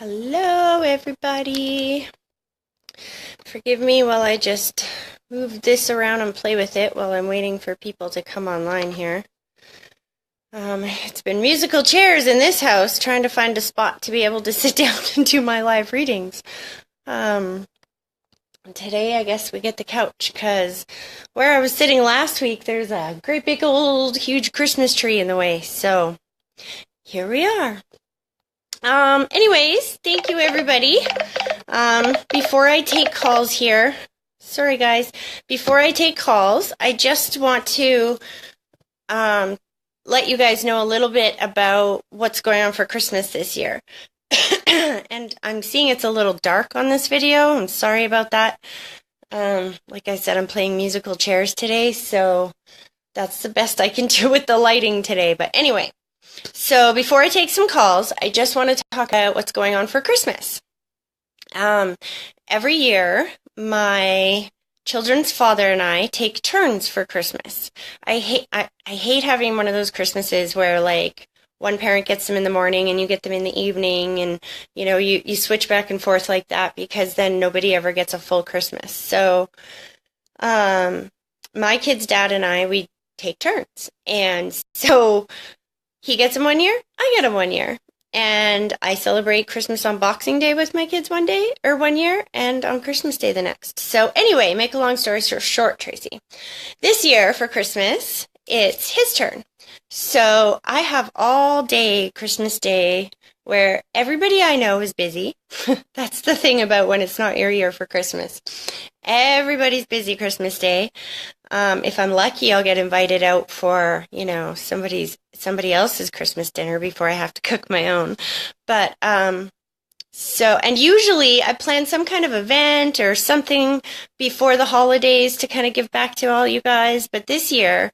Hello, everybody. Forgive me while I just move this around and play with it while I'm waiting for people to come online here. It's been musical chairs in this house, trying to find a spot to be able to sit down and do my live readings. Today, I guess we get the couch, because where I was sitting last week, there's a great big old huge Christmas tree in the way, so here we are. Anyways, thank you, everybody. Before I take calls here, sorry guys, before I take calls, I just want to let you guys know a little bit about what's going on for Christmas this year. And I'm seeing it's a little dark on this video. I'm sorry about that. Like I said, I'm playing musical chairs today, so that's the best I can do with the lighting today. But anyway, so before I take some calls, I just want to talk about what's going on for Christmas. Every year, my children's father and I take turns for Christmas. I hate having one of those Christmases where, like, one parent gets them in the morning and you get them in the evening, and you switch back and forth like that, because then nobody ever gets a full Christmas. So my kid's dad and I, we take turns, and so he gets them 1 year, I get them 1 year. And I celebrate Christmas on Boxing Day with my kids 1 year, and on Christmas Day the next. So anyway, make a long story short, Tracy. This year for Christmas, it's his turn. So I have all day Christmas Day where everybody I know is busy. That's the thing about when it's not your year for Christmas. Everybody's busy Christmas Day. If I'm lucky, I'll get invited out for, somebody else's Christmas dinner before I have to cook my own. But, and usually I plan some kind of event or something before the holidays to kind of give back to all you guys. But this year,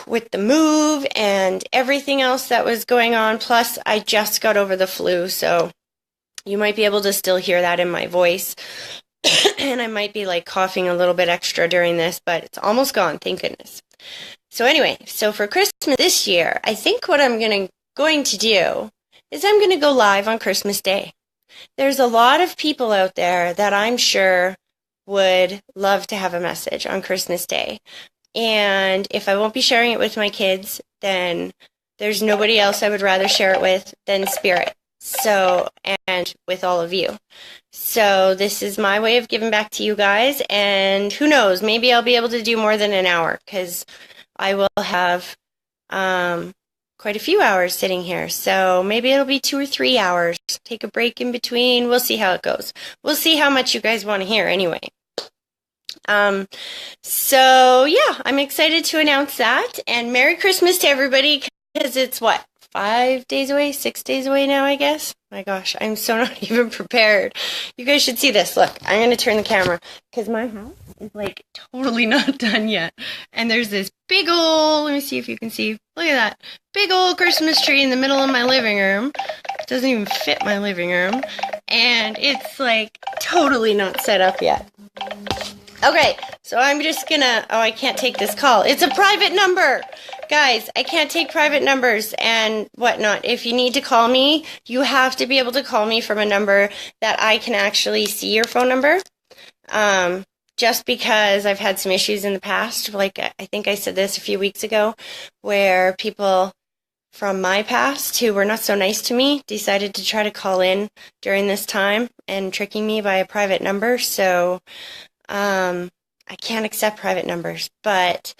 with the move and everything else that was going on, plus I just got over the flu, so you might be able to still hear that in my voice. And I might be like coughing a little bit extra during this, but it's almost gone, thank goodness. So anyway, so for Christmas this year, I think what I'm going to do is I'm going to go live on Christmas Day. There's a lot of people out there that I'm sure would love to have a message on Christmas Day. And if I won't be sharing it with my kids, then there's nobody else I would rather share it with than Spirit. So, and with all of you. So this is my way of giving back to you guys, and who knows, maybe I'll be able to do more than an hour, because I will have quite a few hours sitting here. So maybe it'll be 2 or 3 hours. Take a break in between. We'll see how it goes. We'll see how much you guys want to hear anyway. So yeah, I'm excited to announce that, and Merry Christmas to everybody, because it's 5 days away, 6 days away now, I guess. My gosh, I'm so not even prepared. You guys should see this. Look, I'm going to turn the camera, because my house is like totally not done yet. And there's this big old, let me see if you can see, look at that, big old Christmas tree in the middle of my living room. It doesn't even fit my living room. And it's like totally not set up yet. Okay, so I'm just gonna, I can't take this call. It's a private number. Guys, I can't take private numbers and whatnot. If you need to call me, you have to be able to call me from a number that I can actually see your phone number. Just because I've had some issues in the past, like I think I said this a few weeks ago, where people from my past who were not so nice to me decided to try to call in during this time and tricking me by a private number. So I can't accept private numbers, but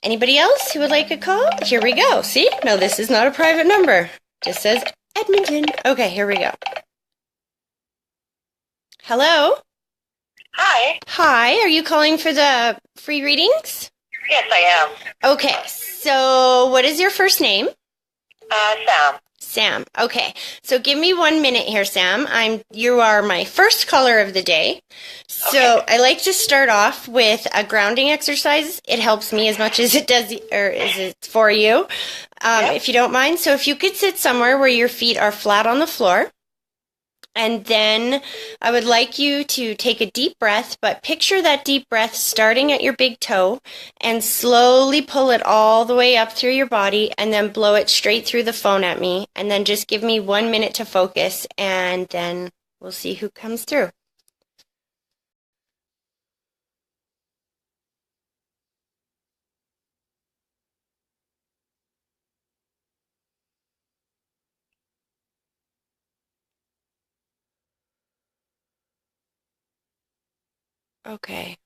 anybody else who would like a call? Here we go. See? No, this is not a private number. Just says Edmonton. Okay, here we go. Hello? Hi. Hi, are you calling for the free readings? Yes, I am. Okay, so what is your first name? Sam. Sam. Okay, so give me 1 minute here, Sam. You are my first caller of the day. So okay. I like to start off with a grounding exercise. It helps me as much as it does, or as it's for you, if you don't mind. So if you could sit somewhere where your feet are flat on the floor, And then I would like you to take a deep breath, but picture that deep breath starting at your big toe and slowly pull it all the way up through your body and then blow it straight through the phone at me. And then just give me 1 minute to focus and then we'll see who comes through. Okay.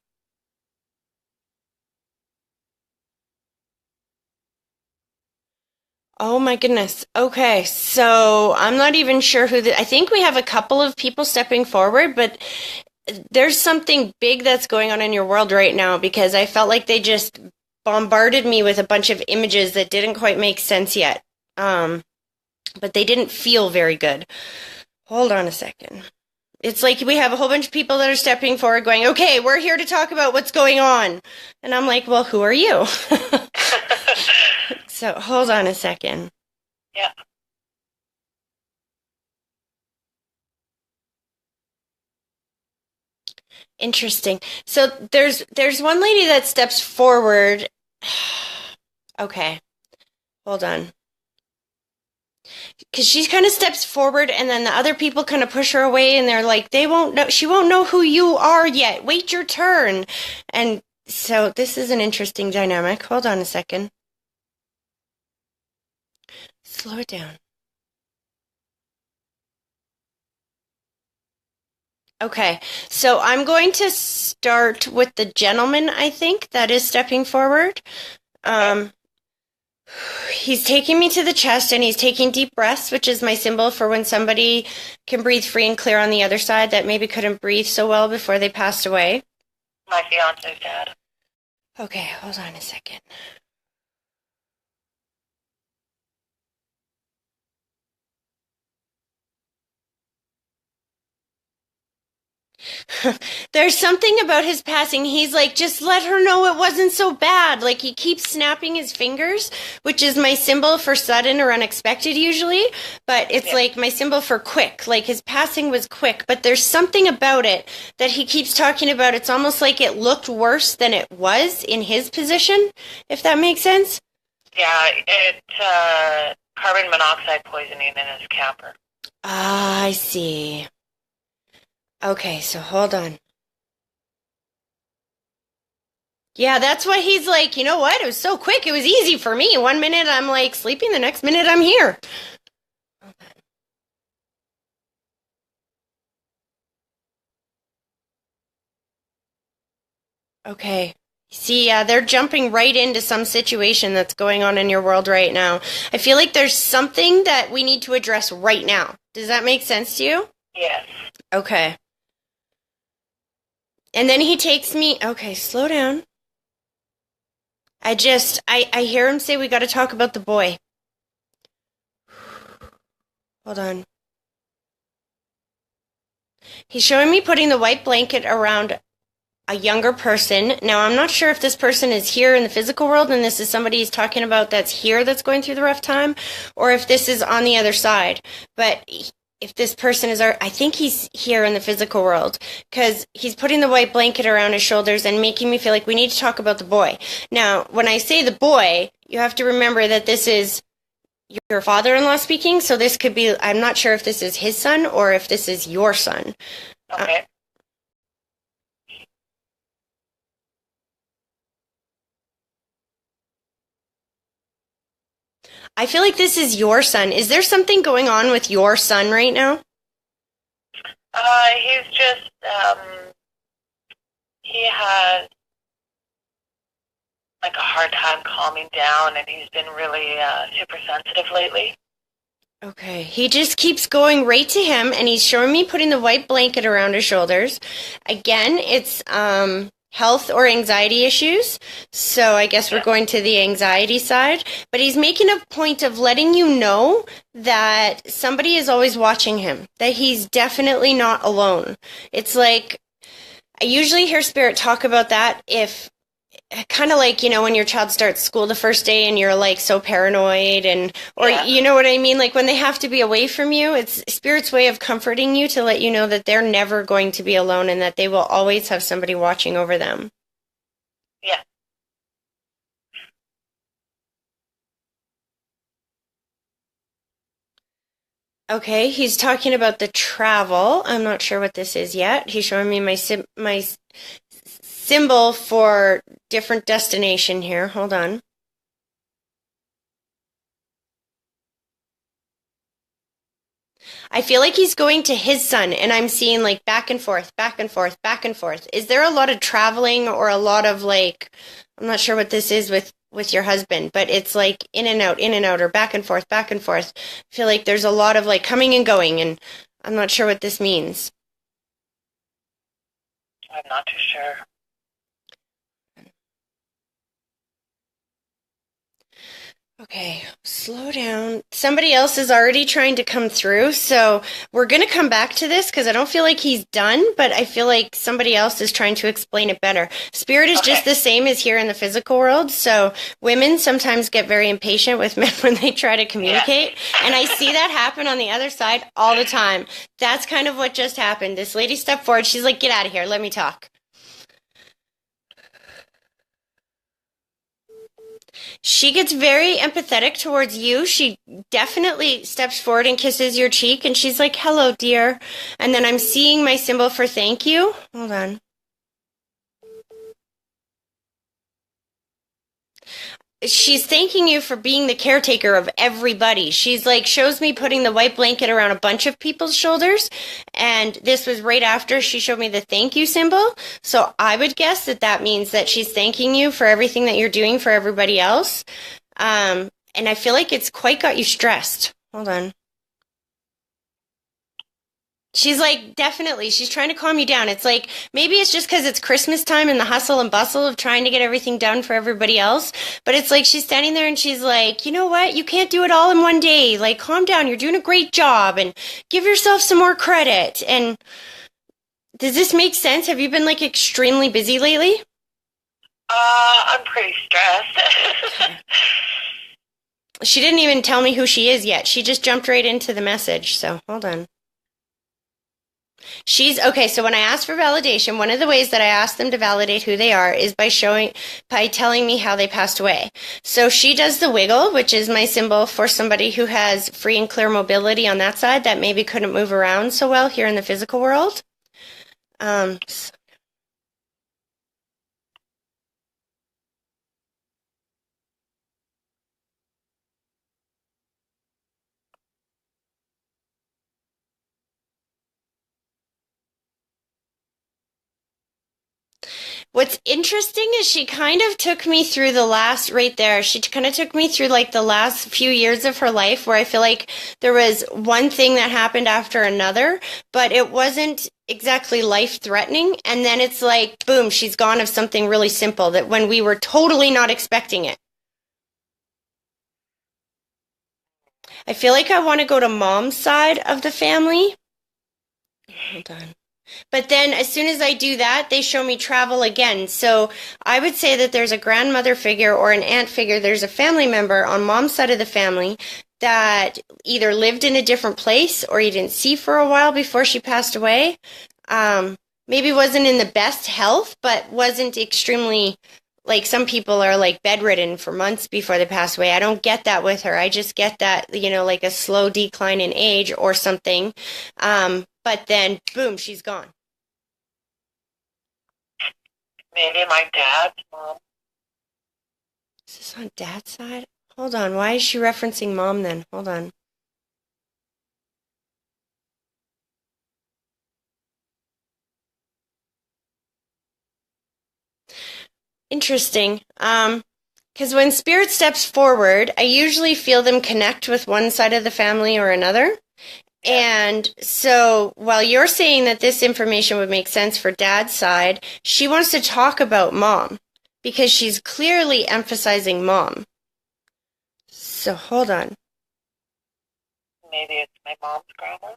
Oh my goodness. Okay, so I'm not even sure I think we have a couple of people stepping forward, but there's something big that's going on in your world right now because I felt like they just bombarded me with a bunch of images that didn't quite make sense yet. But they didn't feel very good. Hold on a second. It's like we have a whole bunch of people that are stepping forward going, okay, we're here to talk about what's going on. And I'm like, well, who are you? So hold on a second. Yeah. Interesting. So there's one lady that steps forward. Okay. Hold on. Because she kind of steps forward and then the other people kind of push her away and they're like, she won't know who you are yet. Wait your turn. And so this is an interesting dynamic. Hold on a second. Slow it down. Okay, so I'm going to start with the gentleman, I think, that is stepping forward. He's taking me to the chest and he's taking deep breaths, which is my symbol for when somebody can breathe free and clear on the other side that maybe couldn't breathe so well before they passed away. My fiance's dad. Okay, hold on a second. There's something about his passing. He's like, just let her know it wasn't so bad. Like he keeps snapping his fingers, which is my symbol for sudden or unexpected usually. But it's like my symbol for quick. Like his passing was quick. But there's something about it that he keeps talking about. It's almost like it looked worse than it was in his position, if that makes sense. Yeah, carbon monoxide poisoning in his camper. Ah, I see. Okay, so hold on. Yeah, that's what he's like, you know what? It was so quick. It was easy for me. 1 minute I'm like sleeping, the next minute I'm here. Okay. See, yeah, they're jumping right into some situation that's going on in your world right now. I feel like there's something that we need to address right now. Does that make sense to you? Yes. Okay. And then he takes me, okay, slow down. I hear him say we got to talk about the boy. Hold on. He's showing me putting the white blanket around a younger person. Now, I'm not sure if this person is here in the physical world and this is somebody he's talking about that's here that's going through the rough time, or if this is on the other side. But if this person is, I think he's here in the physical world because he's putting the white blanket around his shoulders and making me feel like we need to talk about the boy. Now, when I say the boy, you have to remember that this is your father-in-law speaking, so this could be, I'm not sure if this is his son or if this is your son. Okay. I feel like this is your son. Is there something going on with your son right now? He's just, he has like a hard time calming down and he's been really super sensitive lately. Okay, he just keeps going right to him and he's showing me putting the white blanket around his shoulders. Again, it's health or anxiety issues. So I guess we're going to the anxiety side. But he's making a point of letting you know that somebody is always watching him, that he's definitely not alone. It's like, I usually hear Spirit talk about that if kind of like, when your child starts school the first day and you're like so paranoid or Yeah. you know what I mean? Like when they have to be away from you, it's Spirit's way of comforting you to let you know that they're never going to be alone and that they will always have somebody watching over them. Yeah. Okay, he's talking about the travel. I'm not sure what this is yet. He's showing me my symbol for different destination here. Hold on. I feel like he's going to his son, and I'm seeing like back and forth, back and forth, back and forth. Is there a lot of traveling or a lot of like, I'm not sure what this is with your husband, but it's like in and out, or back and forth, back and forth. I feel like there's a lot of like coming and going, and I'm not sure what this means. I'm not too sure. Okay, slow down. Somebody else is already trying to come through, so we're going to come back to this because I don't feel like he's done, but I feel like somebody else is trying to explain it better. Spirit is just Okay. the same as here in the physical world, so women sometimes get very impatient with men when they try to communicate, and I see that happen on the other side all the time. That's kind of what just happened. This lady stepped forward. She's like, "Get out of here. Let me talk." She gets very empathetic towards you. She definitely steps forward and kisses your cheek, and she's like, "Hello, dear." And then I'm seeing my symbol for thank you. Hold on. She's thanking you for being the caretaker of everybody. She's like, shows me putting the white blanket around a bunch of people's shoulders. And this was right after she showed me the thank you symbol. So I would guess that that means that she's thanking you for everything that you're doing for everybody else. And I feel like it's quite got you stressed. Hold on. She's like, definitely. She's trying to calm you down. It's like, maybe it's just because it's Christmas time and the hustle and bustle of trying to get everything done for everybody else. But it's like she's standing there and she's like, you know what? You can't do it all in one day. Like, calm down. You're doing a great job and give yourself some more credit. And does this make sense? Have you been like extremely busy lately? I'm pretty stressed. She didn't even tell me who she is yet. She just jumped right into the message. So hold on. She's okay. So when I ask for validation, one of the ways that I ask them to validate who they are is by telling me how they passed away. So she does the wiggle, which is my symbol for somebody who has free and clear mobility on that side that maybe couldn't move around so well here in the physical world. Um, What's interesting is she kind of took me through the last, right there, she kind of took me through like the last few years of her life where I feel like there was one thing that happened after another, but it wasn't exactly life threatening. And then it's like, boom, she's gone of something really simple that when we were totally not expecting it. I feel like I want to go to mom's side of the family. Hold on. But then as soon as I do that, they show me travel again. So I would say that there's a grandmother figure or an aunt figure. There's a family member on mom's side of the family that either lived in a different place or you didn't see for a while before she passed away. Maybe wasn't in the best health, but wasn't extremely, like some people are like bedridden for months before they pass away. I don't get that with her. I just get that, like a slow decline in age or something. But then, boom, she's gone. Maybe my dad's mom. Is this on dad's side? Hold on. Why is she referencing mom then? Hold on. Interesting. Because when spirit steps forward, I usually feel them connect with one side of the family or another. And so while you're saying that this information would make sense for dad's side, she wants to talk about mom because she's clearly emphasizing mom. So hold on. Maybe it's my mom's grandma.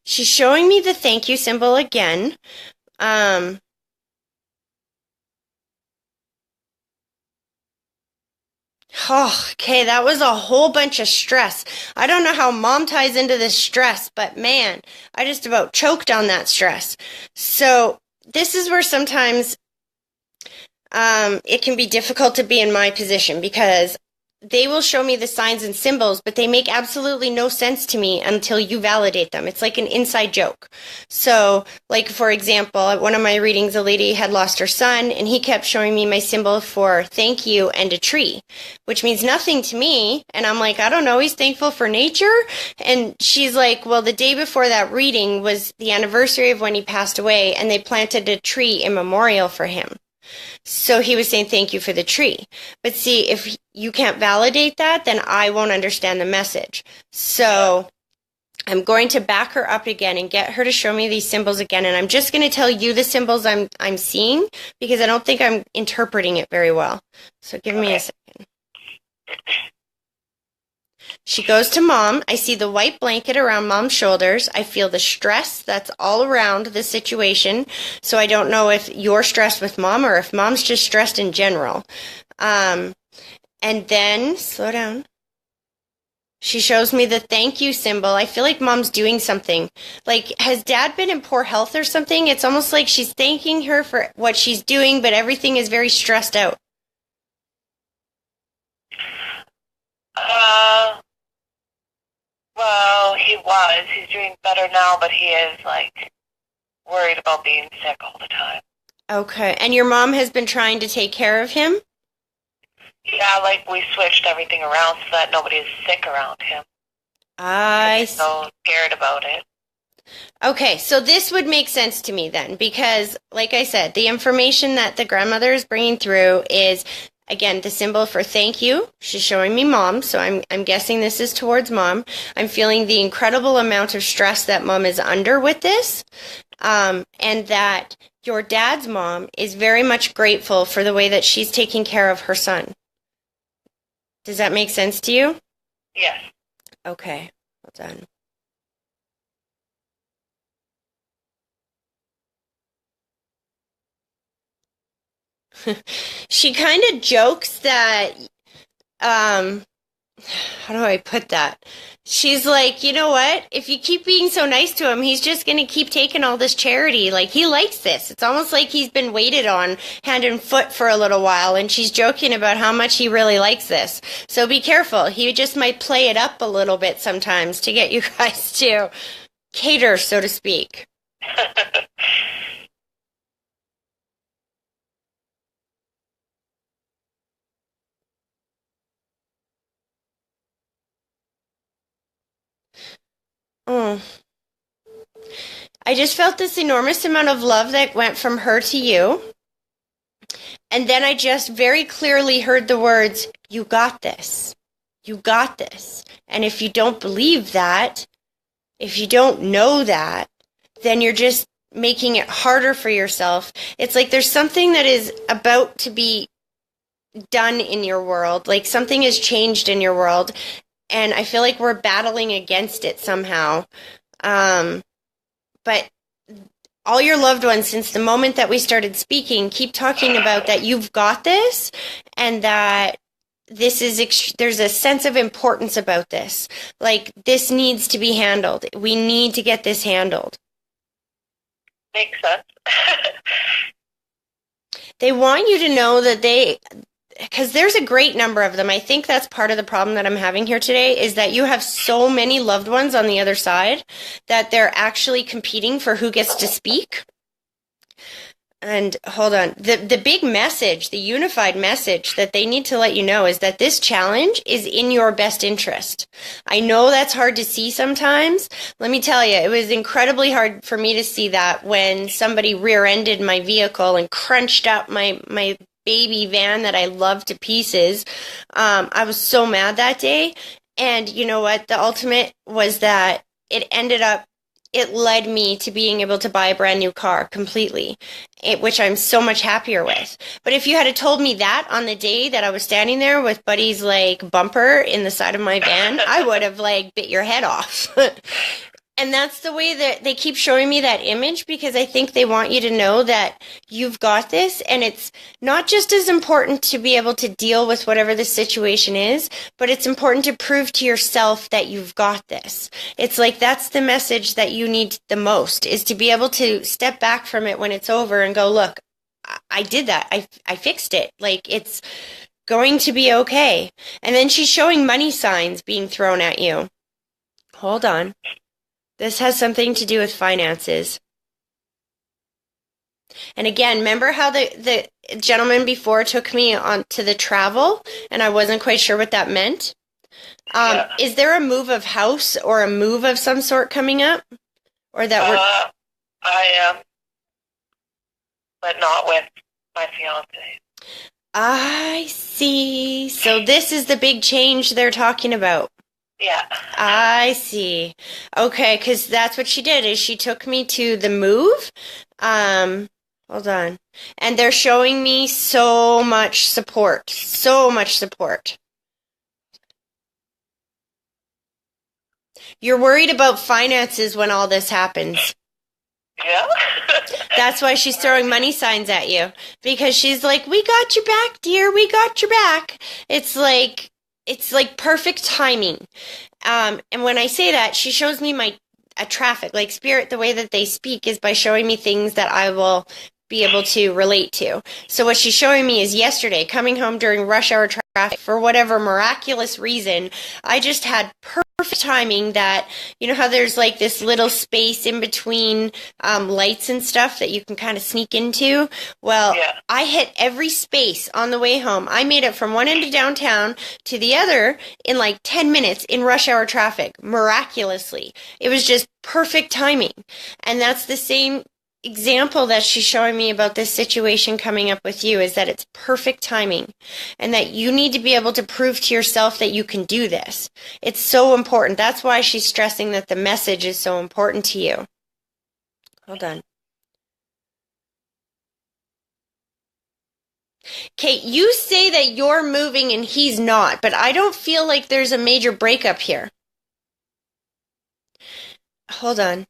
She's showing me the thank you symbol again. Um, Oh, okay, that was a whole bunch of stress. I don't know how mom ties into this stress, but man, I just about choked on that stress. So, this is where sometimes it can be difficult to be in my position because they will show me the signs and symbols, but they make absolutely no sense to me until you validate them. It's like an inside joke. So, like, for example, at one of my readings, a lady had lost her son, and he kept showing me my symbol for thank you and a tree, which means nothing to me. And I'm like, I don't know, he's thankful for nature. And she's like, well, the day before that reading was the anniversary of when he passed away, and they planted a tree in memorial for him. So he was saying thank you for the tree. But see, if you can't validate that, then I won't understand the message. So I'm going to back her up again and get her to show me these symbols again. And I'm just going to tell you the symbols I'm seeing because I don't think I'm interpreting it very well. So give me a second. She goes to mom. I see the white blanket around mom's shoulders. I feel the stress that's all around the situation. So I don't know if you're stressed with mom or if mom's just stressed in general. And then, slow down. She shows me the thank you symbol. I feel like mom's doing something. Like, has dad been in poor health or something? It's almost like she's thanking her for what she's doing, but everything is very stressed out. Well, he was. He's doing better now, but he is, like, worried about being sick all the time. Okay. And your mom has been trying to take care of him? Yeah, like, we switched everything around so that nobody is sick around him. He's so scared about it. Okay, so this would make sense to me then, because, like I said, the information that the grandmother is bringing through is, again, the symbol for thank you. She's showing me mom, so I'm guessing this is towards mom. I'm feeling the incredible amount of stress that mom is under with this, and that your dad's mom is very much grateful for the way that she's taking care of her son. Does that make sense to you? Yes. Okay, well done. She kind of jokes that, how do I put that? She's like, you know what? If you keep being so nice to him, he's just going to keep taking all this charity. Like, he likes this. It's almost like he's been waited on hand and foot for a little while, and she's joking about how much he really likes this. So be careful. He just might play it up a little bit sometimes to get you guys to cater, so to speak. Oh. I just felt this enormous amount of love that went from her to you. And then I just very clearly heard the words, you got this. You got this. And if you don't believe that, if you don't know that, then you're just making it harder for yourself. It's like there's something that is about to be done in your world. Like something has changed in your world. And I feel like we're battling against it somehow. But all your loved ones, since the moment that we started speaking, keep talking about that you've got this and that this is, there's a sense of importance about this. Like, this needs to be handled. We need to get this handled. Makes sense. They want you to know that because there's a great number of them. I think that's part of the problem that I'm having here today is that you have so many loved ones on the other side that they're actually competing for who gets to speak. And hold on, the big message, the unified message that they need to let you know is that this challenge is in your best interest. I know that's hard to see sometimes. Let me tell you, it was incredibly hard for me to see that when somebody rear-ended my vehicle and crunched up my baby van that I love to pieces. I was so mad that day. And you know what? The ultimate was that it led me to being able to buy a brand new car completely, which I'm so much happier with. But if you had told me that on the day that I was standing there with Buddy's like bumper in the side of my van, I would have like bit your head off. And that's the way that they keep showing me that image, because I think they want you to know that you've got this, and it's not just as important to be able to deal with whatever the situation is, but it's important to prove to yourself that you've got this. It's like that's the message that you need the most, is to be able to step back from it when it's over and go, look, I did that. I fixed it. Like, it's going to be okay. And then she's showing money signs being thrown at you. Hold on. This has something to do with finances. And again, remember how the gentleman before took me on to the travel, and I wasn't quite sure what that meant? Yeah. Is there a move of house or a move of some sort coming up? Or that we're... I am, but not with my fiance. I see. So this is the big change they're talking about. Yeah. I see. Okay, because that's what she did, is she took me to the move. Hold on. And they're showing me so much support. So much support. You're worried about finances when all this happens. Yeah. That's why she's throwing money signs at you. Because she's like, we got your back, dear. We got your back. It's like perfect timing. And when I say that, she shows me a traffic, like spirit, the way that they speak is by showing me things that I will be able to relate to. So what she's showing me is yesterday, coming home during rush hour traffic, for whatever miraculous reason, I just had perfect timing that, you know how there's like this little space in between lights and stuff that you can kind of sneak into? Well, yeah. I hit every space on the way home. I made it from one end of downtown to the other in like 10 minutes in rush hour traffic, miraculously. It was just perfect timing. And that's the same example that she's showing me about this situation coming up with you, is that it's perfect timing and that you need to be able to prove to yourself that you can do this. It's so important. That's why she's stressing that the message is so important to you. Hold on. Kate, you say that you're moving and he's not, but I don't feel like there's a major breakup here. Hold on.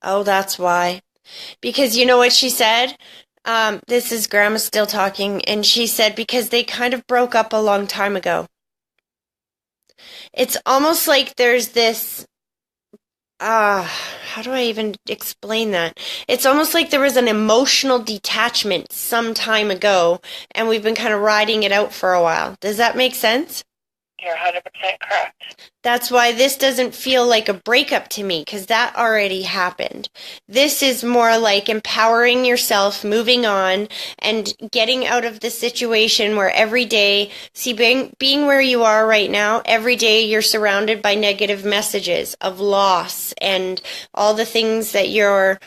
Oh, that's why. Because you know what she said? This is Grandma still talking, and she said because they kind of broke up a long time ago. It's almost like there's this, how do I even explain that? It's almost like there was an emotional detachment some time ago, and we've been kind of riding it out for a while. Does that make sense? You're 100% correct. That's why this doesn't feel like a breakup to me, because that already happened. This is more like empowering yourself, moving on, and getting out of the situation where every day, see, being where you are right now, every day you're surrounded by negative messages of loss and all the things that your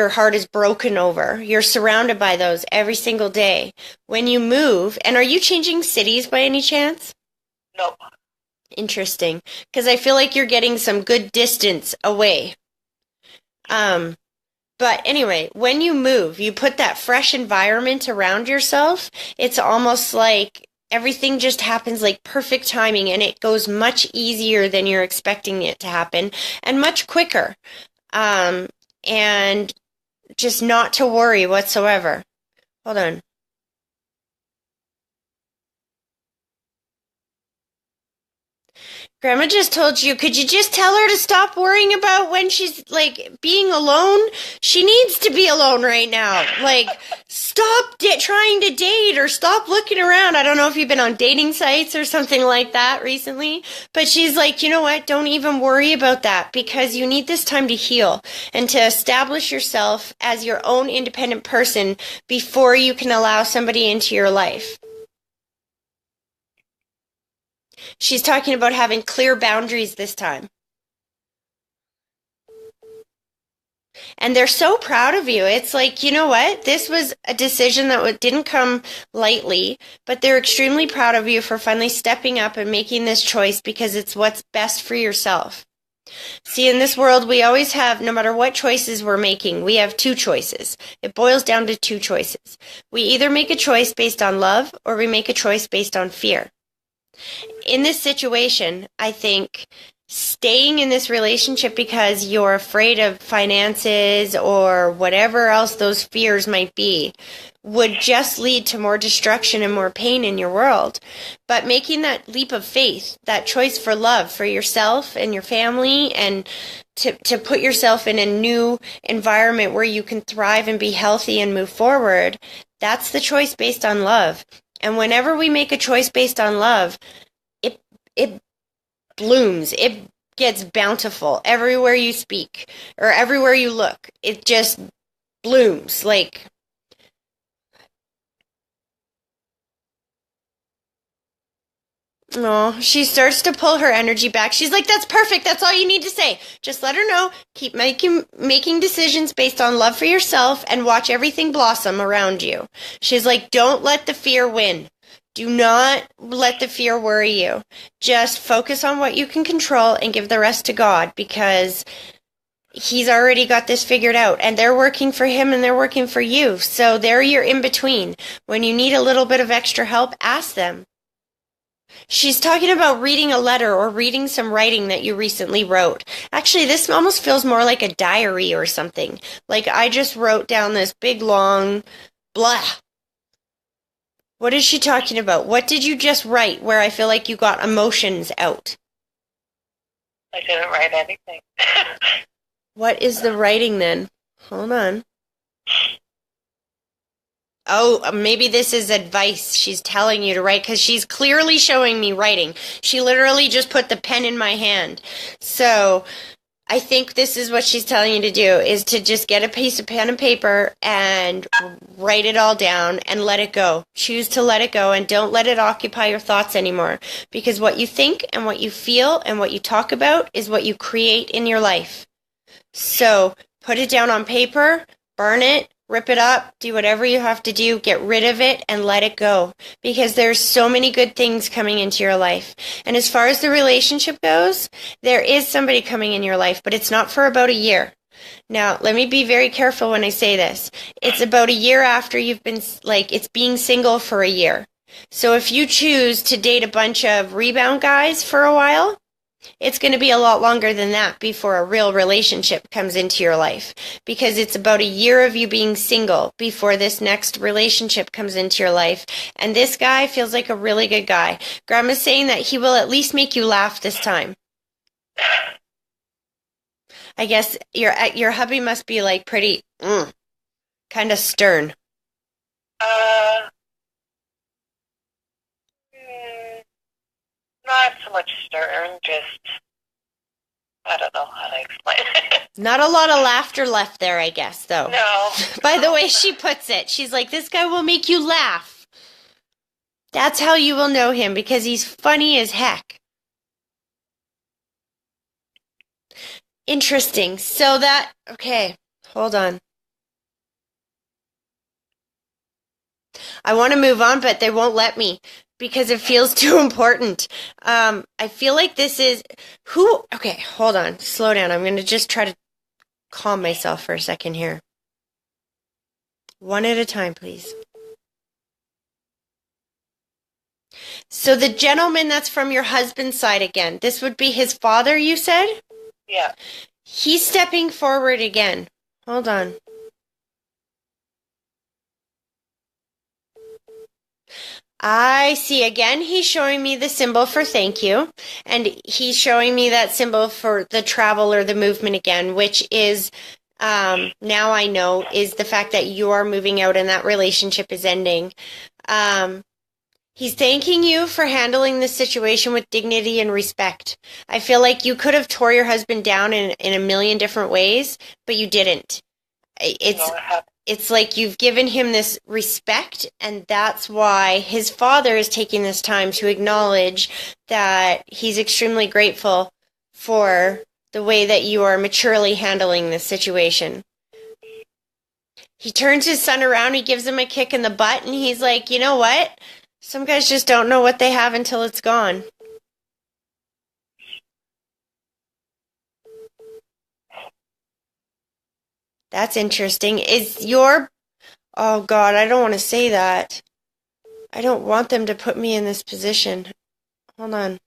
heart is broken over. You're surrounded by those every single day. When you move, and are you changing cities by any chance? Nope. Interesting, because I feel like you're getting some good distance away. But anyway, when you move, you put that fresh environment around yourself. It's almost like everything just happens like perfect timing, and it goes much easier than you're expecting it to happen, and much quicker. And just not to worry whatsoever. Hold on. Grandma just told you, could you just tell her to stop worrying about when she's, like, being alone? She needs to be alone right now. Like, stop trying to date or stop looking around. I don't know if you've been on dating sites or something like that recently, but she's like, you know what? Don't even worry about that, because you need this time to heal and to establish yourself as your own independent person before you can allow somebody into your life. She's talking about having clear boundaries this time. And they're so proud of you. It's like, you know what? This was a decision that didn't come lightly, but they're extremely proud of you for finally stepping up and making this choice, because it's what's best for yourself. See, in this world, we always have, no matter what choices we're making, we have two choices. It boils down to two choices. We either make a choice based on love, or we make a choice based on fear. In this situation, I think staying in this relationship because you're afraid of finances or whatever else those fears might be would just lead to more destruction and more pain in your world. But making that leap of faith, that choice for love for yourself and your family, and to put yourself in a new environment where you can thrive and be healthy and move forward, that's the choice based on love. And whenever we make a choice based on love, it blooms. It gets bountiful everywhere you speak or everywhere you look. It just blooms. Like, oh, she starts to pull her energy back. She's like, that's perfect. That's all you need to say. Just let her know. Keep making decisions based on love for yourself and watch everything blossom around you. She's like, don't let the fear win. Do not let the fear worry you. Just focus on what you can control and give the rest to God, because He's already got this figured out, and they're working for Him and they're working for you. So they're your in-between. When you need a little bit of extra help, ask them. She's talking about reading a letter or reading some writing that you recently wrote. Actually, this almost feels more like a diary or something. Like I just wrote down this big, long, blah. What is she talking about? What did you just write where I feel like you got emotions out? I didn't write anything. What is the writing then? Hold on. Oh, maybe this is advice she's telling you to write, because she's clearly showing me writing. She literally just put the pen in my hand. So I think this is what she's telling you to do, is to just get a piece of pen and paper and write it all down and let it go. Choose to let it go and don't let it occupy your thoughts anymore, because what you think and what you feel and what you talk about is what you create in your life. So put it down on paper, burn it, rip it up, do whatever you have to do, get rid of it and let it go, because there's so many good things coming into your life. And as far as the relationship goes, there is somebody coming in your life, but it's not for about a year. Now, let me be very careful when I say this. It's about a year after you've been, like, it's being single for a year. So if you choose to date a bunch of rebound guys for a while, it's going to be a lot longer than that before a real relationship comes into your life, because it's about a year of you being single before this next relationship comes into your life. And this guy feels like a really good guy. Grandma's saying that he will at least make you laugh this time. I guess your hubby must be like pretty kind of stern. Not so much stern, just, I don't know how to explain it. Not a lot of laughter left there, I guess, though. No. By the way she puts it, she's like, this guy will make you laugh. That's how you will know him, because he's funny as heck. Interesting. So that, okay, hold on. I want to move on, but they won't let me, because it feels too important. I feel like this is who. Okay, hold on. Slow down. I'm going to just try to calm myself for a second here. One at a time, please. So the gentleman that's from your husband's side again, this would be his father, you said? Yeah. He's stepping forward again. Hold on. I see. Again, he's showing me the symbol for thank you, and he's showing me that symbol for the travel or the movement again, which is, now I know, is the fact that you are moving out and that relationship is ending. He's thanking you for handling this situation with dignity and respect. I feel like you could have tore your husband down in a million different ways, but you didn't. It's like you've given him this respect, and that's why his father is taking this time to acknowledge that he's extremely grateful for the way that you are maturely handling this situation. He turns his son around, he gives him a kick in the butt, and he's like, you know what? Some guys just don't know what they have until it's gone. That's interesting. Oh God, I don't want to say that. I don't want them to put me in this position. Hold on.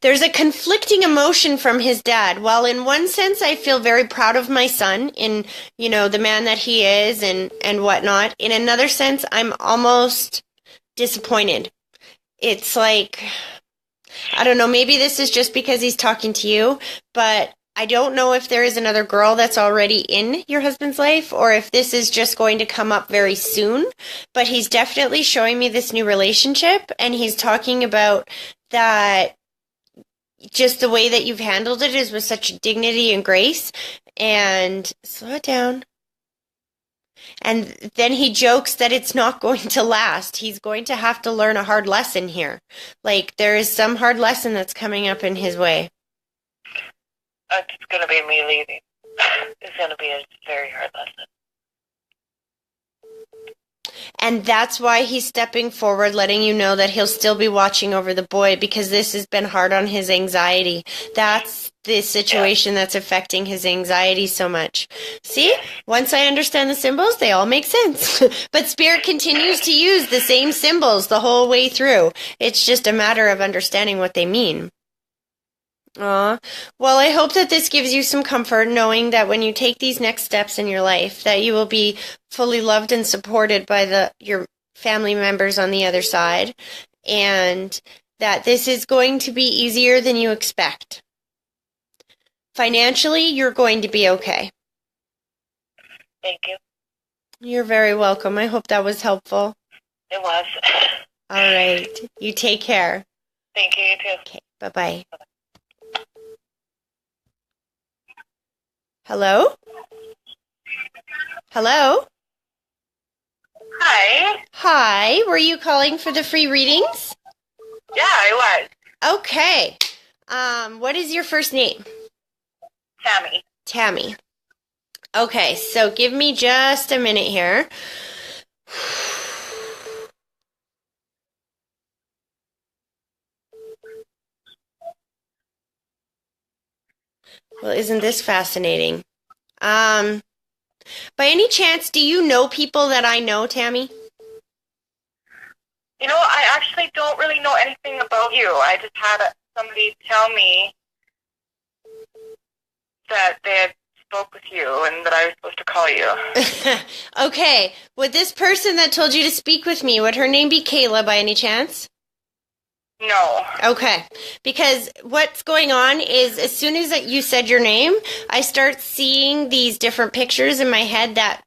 There's a conflicting emotion from his dad. While in one sense I feel very proud of my son in, the man that he is and whatnot, in another sense I'm almost disappointed. It's like, I don't know, maybe this is just because he's talking to you, but I don't know if there is another girl that's already in your husband's life or if this is just going to come up very soon. But he's definitely showing me this new relationship, and he's talking about that just the way that you've handled it is with such dignity and grace. And slow it down. And then he jokes that it's not going to last. He's going to have to learn a hard lesson here. Like, there is some hard lesson that's coming up in his way. It's going to be me leaving. It's going to be a very hard lesson. And that's why he's stepping forward, letting you know that he'll still be watching over the boy, because this has been hard on his anxiety. That's the situation that's affecting his anxiety so much. See, once I understand the symbols, they all make sense. But Spirit continues to use the same symbols the whole way through. It's just a matter of understanding what they mean. Aw. Well, I hope that this gives you some comfort, knowing that when you take these next steps in your life, that you will be fully loved and supported by your family members on the other side, and that this is going to be easier than you expect. Financially, you're going to be okay. Thank you. You're very welcome. I hope that was helpful. It was. All right. You take care. Thank you, you too. Okay. Bye-bye. Hello? Hello? Hi. Hi. Were you calling for the free readings? Yeah, I was. Okay. What is your first name? Tammy. Tammy. Okay, so give me just a minute here. Well, isn't this fascinating? By any chance, do you know people that I know, Tammy? You know, I actually don't really know anything about you. I just had somebody tell me that they had spoke with you and that I was supposed to call you. Okay, would this person that told you to speak with me, would her name be Kayla by any chance? No. Okay, because what's going on is as soon as you said your name, I start seeing these different pictures in my head that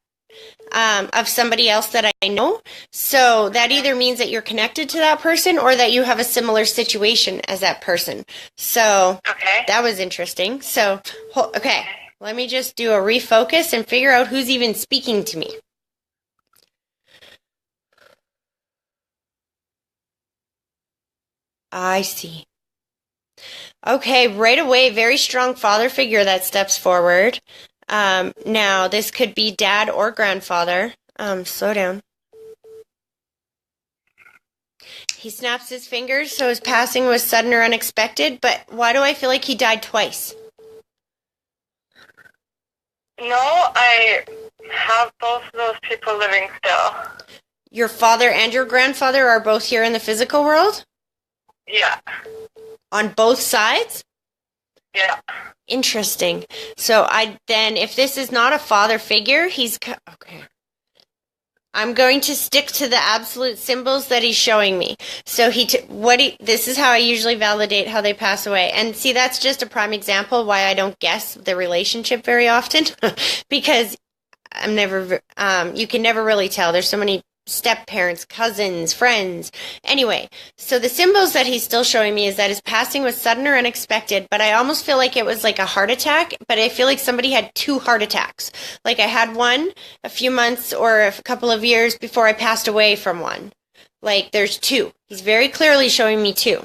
of somebody else that I know. So that either means that you're connected to that person or that you have a similar situation as that person. So that was interesting. So, okay, let me just do a refocus and figure out who's even speaking to me. I see. Okay, right away, very strong father figure that steps forward. Now, this could be dad or grandfather. Slow down. He snaps his fingers, so his passing was sudden or unexpected, but why do I feel like he died twice? No, I have both of those people living still. Your father and your grandfather are both here in the physical world? Yeah. On both sides? Yeah. Interesting. So if this is not a father figure, okay. I'm going to stick to the absolute symbols that he's showing me. So this is how I usually validate how they pass away. And see, that's just a prime example why I don't guess the relationship very often, because you can never really tell. There's so many step-parents, cousins, friends. Anyway, so the symbols that he's still showing me is that his passing was sudden or unexpected, but I almost feel like it was like a heart attack, but I feel like somebody had 2 heart attacks. Like I had one a few months or a couple of years before I passed away from one. Like there's 2. He's very clearly showing me 2.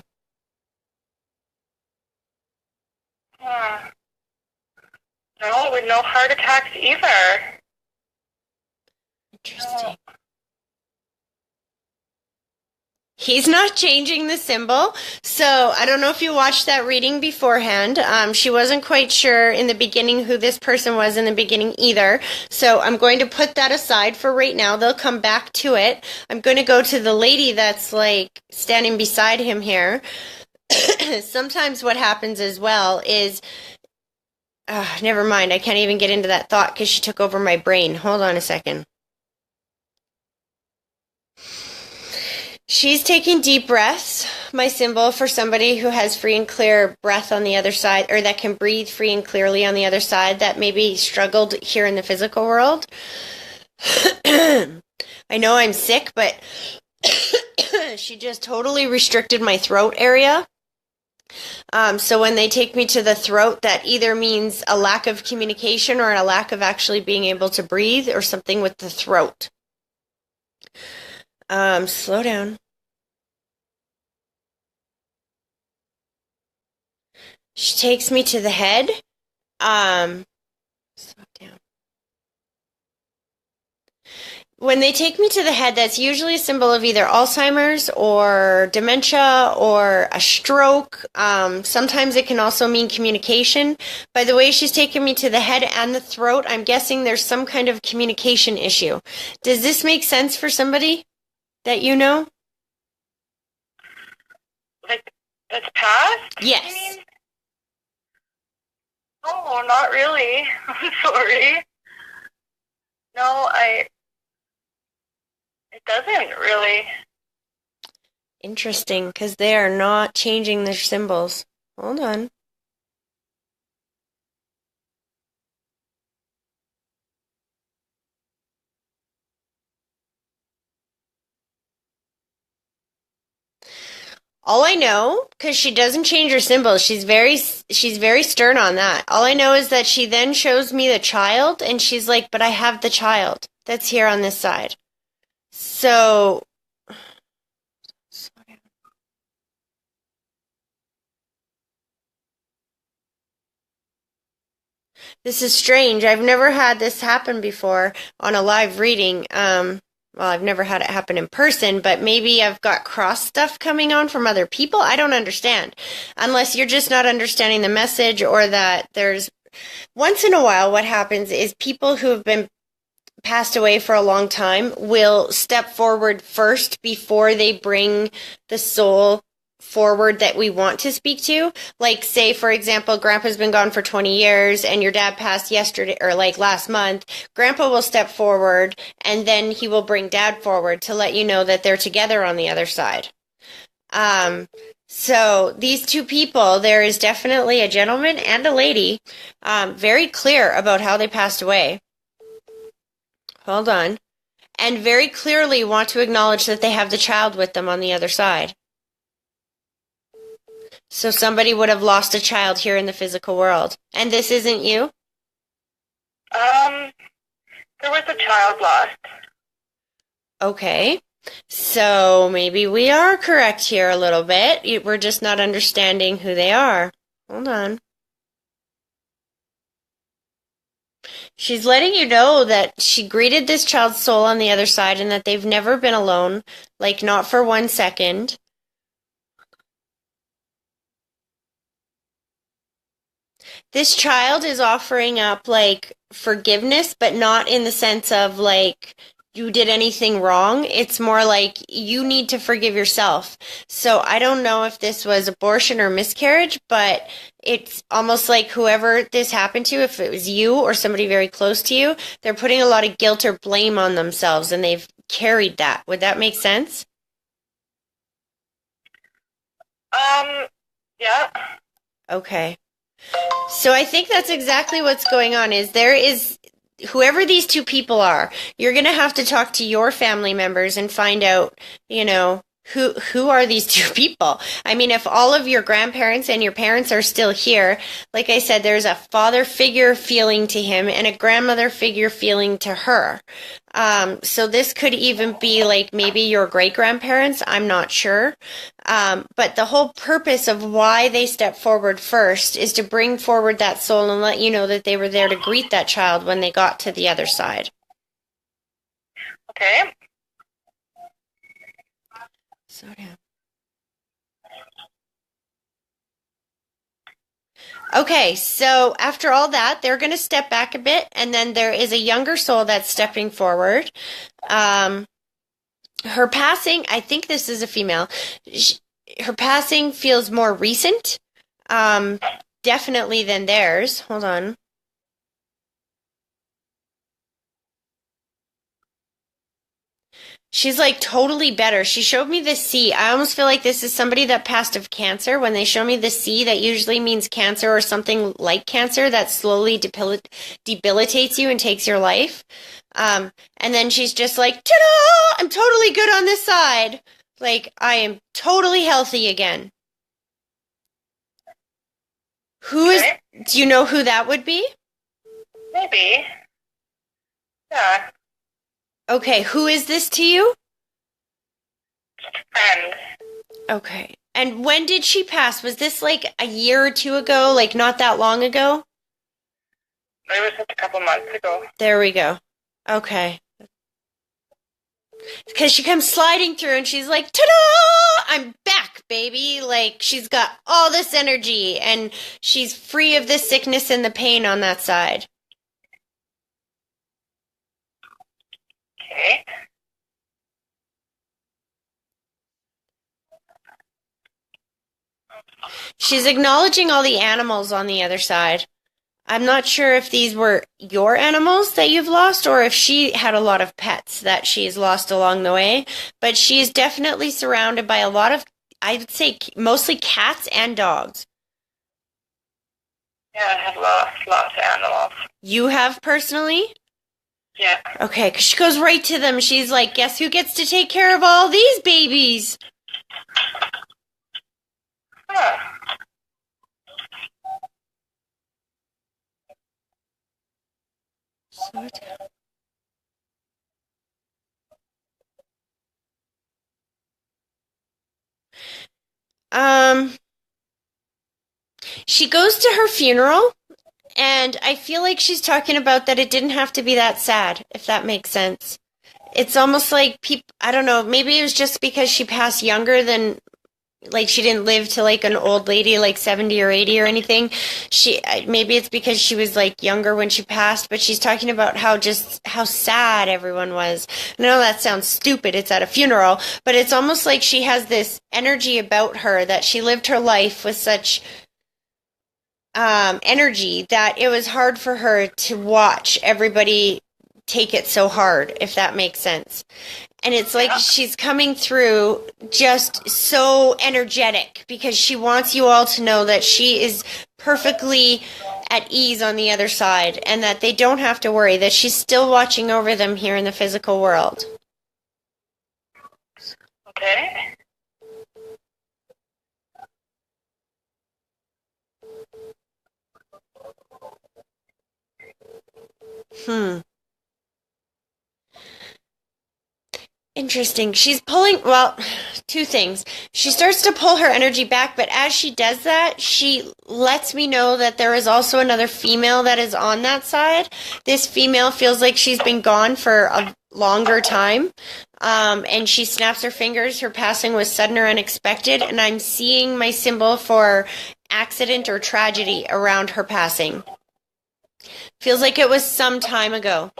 No, with no heart attacks either. Interesting. He's not changing the symbol. So I don't know if you watched that reading beforehand. She wasn't quite sure in the beginning who this person was in the beginning either. So I'm going to put that aside for right now. They'll come back to it. I'm going to go to the lady that's like standing beside him here. Sometimes what happens as well is, never mind. I can't even get into that thought because she took over my brain. Hold on a second. She's taking deep breaths, my symbol for somebody who has free and clear breath on the other side, or that can breathe free and clearly on the other side, that maybe struggled here in the physical world. I know I'm sick, but she just totally restricted my throat area. So when they take me to the throat, that either means a lack of communication or a lack of actually being able to breathe or something with the throat. Slow down. She takes me to the head. Slow down. When they take me to the head, that's usually a symbol of either Alzheimer's or dementia or a stroke. Sometimes it can also mean communication. By the way she's taking me to the head and the throat, I'm guessing there's some kind of communication issue. Does this make sense for somebody that you know? Like, that's past? Yes. You mean? No, not really. I'm sorry. No, it doesn't really. Interesting, because they are not changing their symbols. Hold on. All I know, because she doesn't change her symbols, she's very stern on that. All I know is that she then shows me the child, and she's like, but I have the child that's here on this side. So, this is strange. I've never had this happen before on a live reading. Well, I've never had it happen in person, but maybe I've got cross stuff coming on from other people. I don't understand. Unless you're just not understanding the message, or that there's once in a while what happens is people who have been passed away for a long time will step forward first before they bring the soul forward that we want to speak to. Like, say, for example, Grandpa's been gone for 20 years and your dad passed yesterday or like last month. Grandpa will step forward and then he will bring Dad forward to let you know that they're together on the other side. So these two people, there is definitely a gentleman and a lady, very clear about how they passed away. Hold on. And very clearly want to acknowledge that they have the child with them on the other side. So somebody would have lost a child here in the physical world. And this isn't you? There was a child lost. Okay. So maybe we are correct here a little bit. We're just not understanding who they are. Hold on. She's letting you know that she greeted this child's soul on the other side and that they've never been alone, like not for 1 second. This child is offering up like forgiveness, but not in the sense of like you did anything wrong. It's more like you need to forgive yourself. So I don't know if this was abortion or miscarriage, but it's almost like whoever this happened to, if it was you or somebody very close to you, they're putting a lot of guilt or blame on themselves and they've carried that. Would that make sense? Yeah. Okay. So I think that's exactly what's going on. Is there is whoever these two people are, you're going to have to talk to your family members and find out, who are these two people? I mean, if all of your grandparents and your parents are still here, like I said, there's a father figure feeling to him and a grandmother figure feeling to her. So this could even be like maybe your great grandparents. I'm not sure. But the whole purpose of why they step forward first is to bring forward that soul and let you know that they were there to greet that child when they got to the other side. Okay. Slow down. Okay, so after all that, they're going to step back a bit, and then there is a younger soul that's stepping forward. Her passing, I think this is a female. Her passing feels more recent, definitely than theirs. Hold on. She's like totally better. She showed me the C. I almost feel like this is somebody that passed of cancer. When they show me the C, that usually means cancer or something like cancer that slowly debilitates you and takes your life. And then she's just like, ta-da! I'm totally good on this side. Like, I am totally healthy again. Who is, Okay. do you know who that would be? Maybe. Yeah. Okay, who is this to you? Friend. Okay. And when did she pass? Was this like a year or two ago? Like not that long ago? It was just a couple months ago. There we go. Okay. Because she comes sliding through and she's like, ta-da! I'm back, baby. Like she's got all this energy and she's free of the sickness and the pain on that side. Okay. She's acknowledging all the animals on the other side. I'm not sure if these were your animals that you've lost or if she had a lot of pets that she's lost along the way, but she's definitely surrounded by a lot of, I would say, mostly cats and dogs. Yeah, I have lost of animals. You have personally? Yeah. Okay, because she goes right to them. She's like, guess who gets to take care of all these babies? Huh. Slow down. She goes to her funeral, and I feel like she's talking about that it didn't have to be that sad, if that makes sense. It's almost like people, I don't know, maybe it was just because she passed younger than, like she didn't live to like an old lady like 70 or 80 or anything. Maybe it's because she was like younger when she passed, but she's talking about how sad everyone was. I know that sounds stupid, it's at a funeral, but it's almost like she has this energy about her that she lived her life with such energy that it was hard for her to watch everybody take it so hard, if that makes sense. And it's like she's coming through just so energetic because she wants you all to know that she is perfectly at ease on the other side and that they don't have to worry, that she's still watching over them here in the physical world. Okay. Interesting. She's pulling, well, two things. She starts to pull her energy back, but as she does that, she lets me know that there is also another female that is on that side. This female feels like she's been gone for a longer time. And she snaps her fingers. Her passing was sudden or unexpected, and I'm seeing my symbol for accident or tragedy around her passing. Feels like it was some time ago.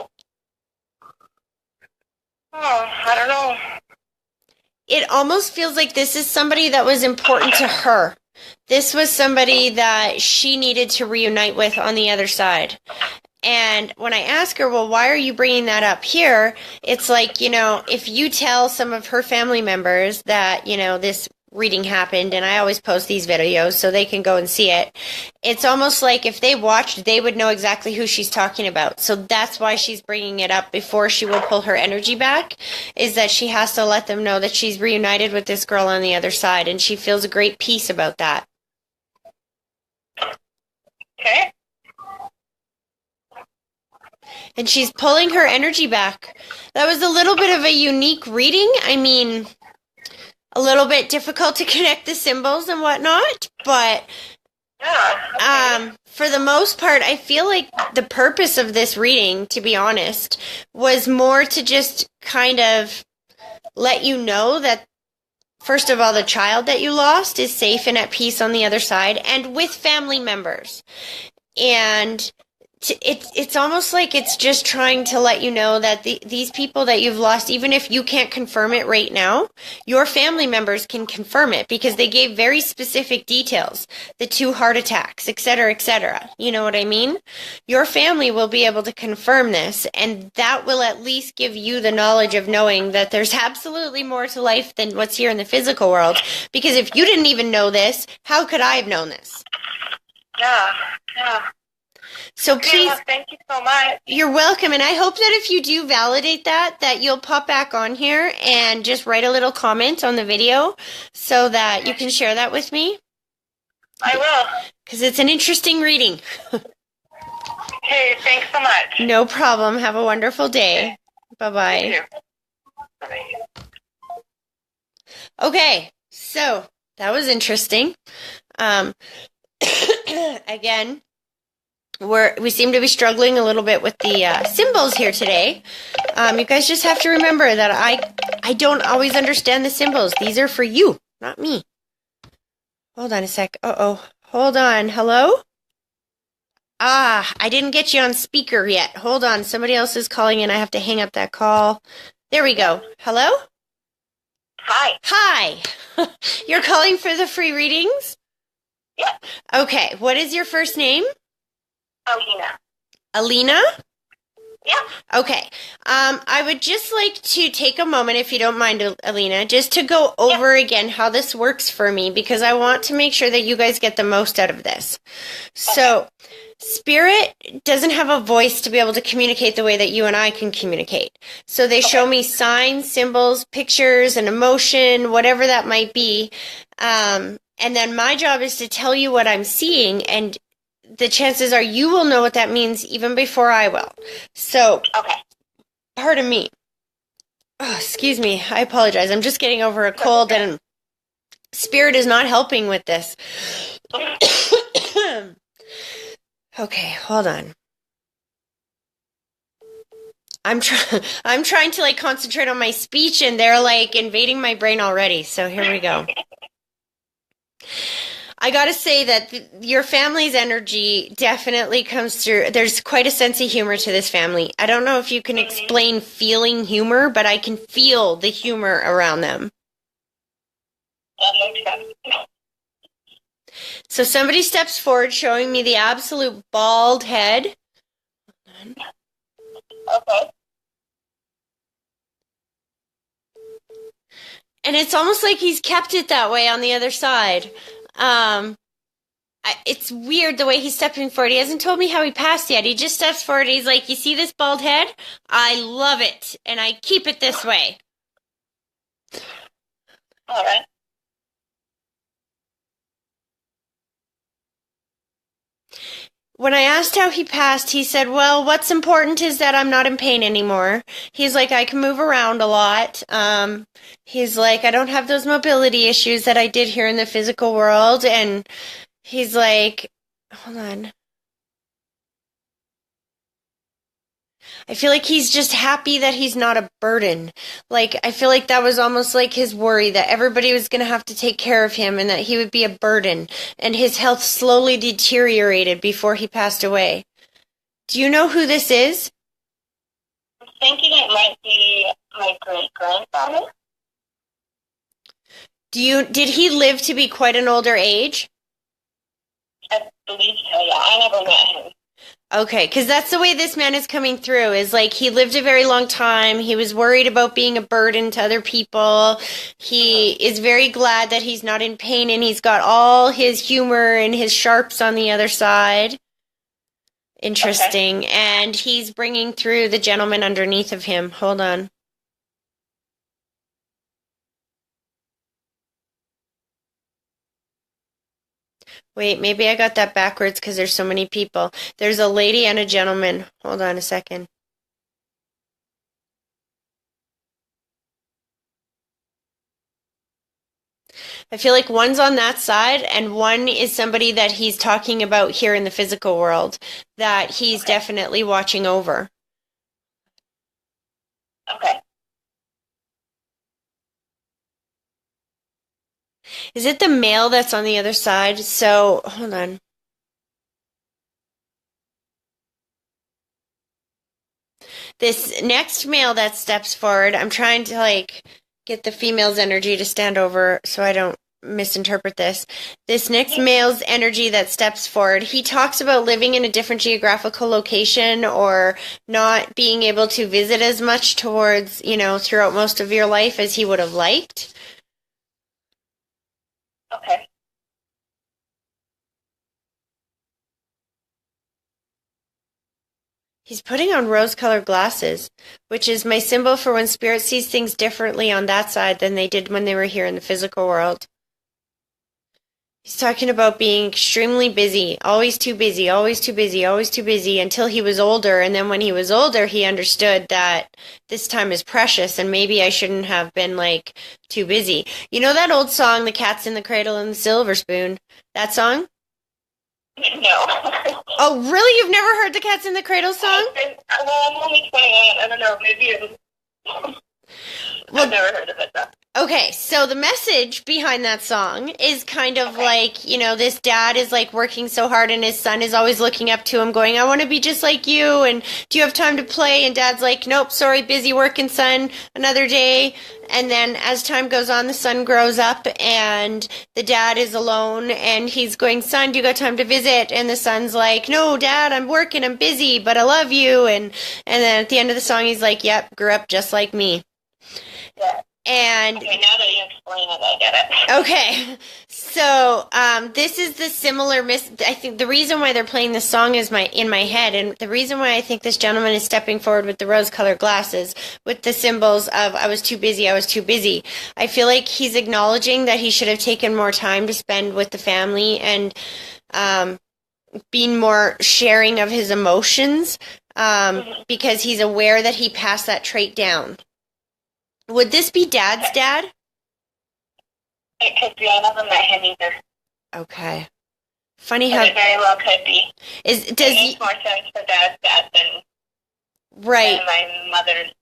Oh, I don't know. It almost feels like this is somebody that was important to her. This was somebody that she needed to reunite with on the other side. And when I ask her, well, why are you bringing that up here? It's like, if you tell some of her family members that, this reading happened, and I always post these videos so they can go and see it. It's almost like if they watched, they would know exactly who she's talking about. So that's why she's bringing it up before she will pull her energy back, is that she has to let them know that she's reunited with this girl on the other side, and she feels a great peace about that. Okay. And she's pulling her energy back. That was a little bit of a unique reading. I mean, a little bit difficult to connect the symbols and whatnot, but Yeah. Okay. for the most part, I feel like the purpose of this reading, to be honest, was more to just kind of let you know that first of all, the child that you lost is safe and at peace on the other side and with family members. And it's almost like it's just trying to let you know that these people that you've lost, even if you can't confirm it right now, your family members can confirm it because they gave very specific details, the 2 heart attacks, et cetera, et cetera. You know what I mean? Your family will be able to confirm this, and that will at least give you the knowledge of knowing that there's absolutely more to life than what's here in the physical world. Because if you didn't even know this, how could I have known this? Yeah. So please, well, thank you so much. You're welcome. And I hope that if you do validate that you'll pop back on here and just write a little comment on the video so that you can share that with me. I will. Because it's an interesting reading. Okay, thanks so much. No problem. Have a wonderful day. Bye-bye. You too. Bye. Okay, so that was interesting. Again, we seem to be struggling a little bit with the symbols here today. You guys just have to remember that I don't always understand the symbols. These are for you, not me. Hold on a sec. Uh-oh. Hold on. Hello? I didn't get you on speaker yet. Hold on. Somebody else is calling in. I have to hang up that call. There we go. Hello? Hi. Hi. You're calling for the free readings? Yeah. Okay. What is your first name? Alina. Alina? Yeah. Okay. I would just like to take a moment, if you don't mind, Alina, just to go over again how this works for me, because I want to make sure that you guys get the most out of this. So, Spirit doesn't have a voice to be able to communicate the way that you and I can communicate. So they show me signs, symbols, pictures, an emotion, whatever that might be. And then my job is to tell you what I'm seeing, and the chances are you will know what that means even before I will. So, okay. Pardon me. Oh, excuse me. I apologize. I'm just getting over a cold, and Spirit is not helping with this. Okay, hold on. I'm trying to concentrate on my speech, and they're invading my brain already. So here we go. I gotta say that your family's energy definitely comes through. There's quite a sense of humor to this family. I don't know if you can explain feeling humor, but I can feel the humor around them. That makes sense. So somebody steps forward showing me the absolute bald head. Okay. And it's almost like he's kept it that way on the other side. It's weird the way he's stepping forward. He hasn't told me how he passed yet. He just steps forward. He's like, you see this bald head? I love it. And I keep it this way. All right. When I asked how he passed, he said, well, what's important is that I'm not in pain anymore. He's like, I can move around a lot. He's like, I don't have those mobility issues that I did here in the physical world. And he's like, hold on. I feel like he's just happy that he's not a burden. I feel like that was almost like his worry that everybody was going to have to take care of him and that he would be a burden. And his health slowly deteriorated before he passed away. Do you know who this is? I'm thinking it might be my great-grandfather. Did he live to be quite an older age? I believe so, yeah. I never met him. Okay, because that's the way this man is coming through, is he lived a very long time. He was worried about being a burden to other people. He is very glad that he's not in pain, and he's got all his humor and his sharps on the other side. Interesting. Okay. And he's bringing through the gentleman underneath of him. Hold on. Wait, maybe I got that backwards because there's so many people. There's a lady and a gentleman. Hold on a second. I feel like one's on that side and one is somebody that he's talking about here in the physical world that he's definitely watching over. Okay. Is it the male that's on the other side? So, hold on. This next male that steps forward, I'm trying to like get the female's energy to stand over so I don't misinterpret this. This next male's energy that steps forward, he talks about living in a different geographical location or not being able to visit as much towards, throughout most of your life as he would have liked. Okay. He's putting on rose-colored glasses, which is my symbol for when spirit sees things differently on that side than they did when they were here in the physical world. He's talking about being extremely busy, always too busy, always too busy, always too busy until he was older. And then when he was older, he understood that this time is precious and maybe I shouldn't have been like too busy. You know that old song, The Cat's in the Cradle and the Silver Spoon? That song? No. Oh, really? You've never heard the Cats in the Cradle song? I'm only 28. I don't know. Maybe I've never heard of it, though. Okay, so the message behind that song is kind of like, this dad is like working so hard and his son is always looking up to him going, I want to be just like you, and do you have time to play? And dad's like, nope, sorry, busy working, son, another day. And then as time goes on, the son grows up and the dad is alone and he's going, son, do you got time to visit? And the son's like, no, dad, I'm working, I'm busy, but I love you. And then at the end of the song, he's like, yep, grew up just like me. Yeah. And okay, now that you explain it, I get it. Okay, so this is the similar. I think the reason why they're playing this song is in my head, and the reason why I think this gentleman is stepping forward with the rose-colored glasses, with the symbols of "I was too busy, I was too busy." I feel like he's acknowledging that he should have taken more time to spend with the family and being more sharing of his emotions, because he's aware that he passed that trait down. Would this be Dad's dad? It could be. I never met him either. Okay. Funny but how it very well could be. It makes more sense for Dad's dad than my mother's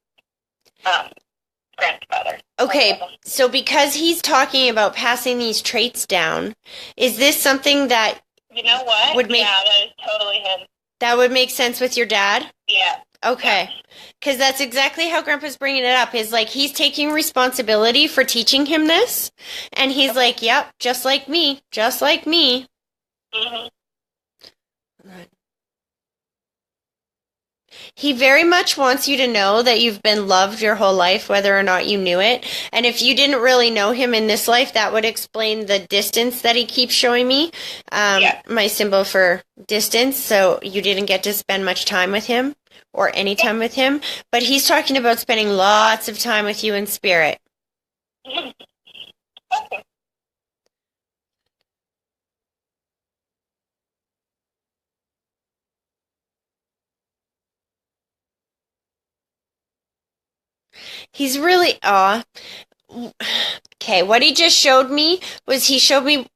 grandfather. Okay, so because he's talking about passing these traits down, is this something that you know what? Yeah, that is totally him. That would make sense with your dad? Yeah. Okay, because that's exactly how Grandpa's bringing it up, is like he's taking responsibility for teaching him this, and he's like, yep, just like me, just like me. Mm-hmm. He very much wants you to know that you've been loved your whole life, whether or not you knew it, and if you didn't really know him in this life, that would explain the distance that he keeps showing me, my symbol for distance, so you didn't get to spend much time with him. Or any time with him, but he's talking about spending lots of time with you in spirit. He's really, okay, what he just showed me was he showed me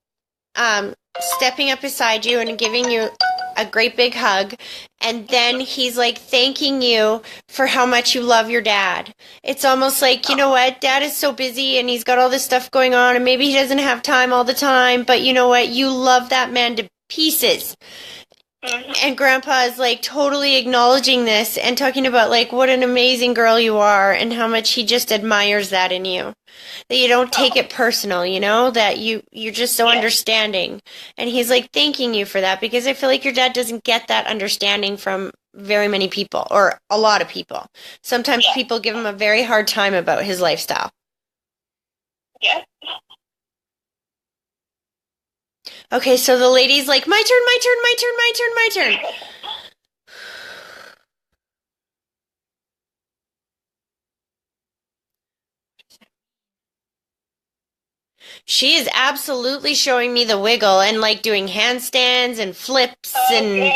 stepping up beside you and giving you a great big hug, and then he's like thanking you for how much you love your dad. It's almost like, you know what, Dad is so busy and he's got all this stuff going on and maybe he doesn't have time all the time, but you know what, you love that man to pieces. And Grandpa is like totally acknowledging this and talking about like what an amazing girl you are and how much he just admires that in you. That you don't take it personal, that you're just so understanding. And he's like thanking you for that, because I feel like your dad doesn't get that understanding from very many people, or a lot of people. Sometimes people give him a very hard time about his lifestyle. Yeah. Okay, so the lady's like, my turn, my turn, my turn, my turn, my turn. She is absolutely showing me the wiggle and like doing handstands and flips and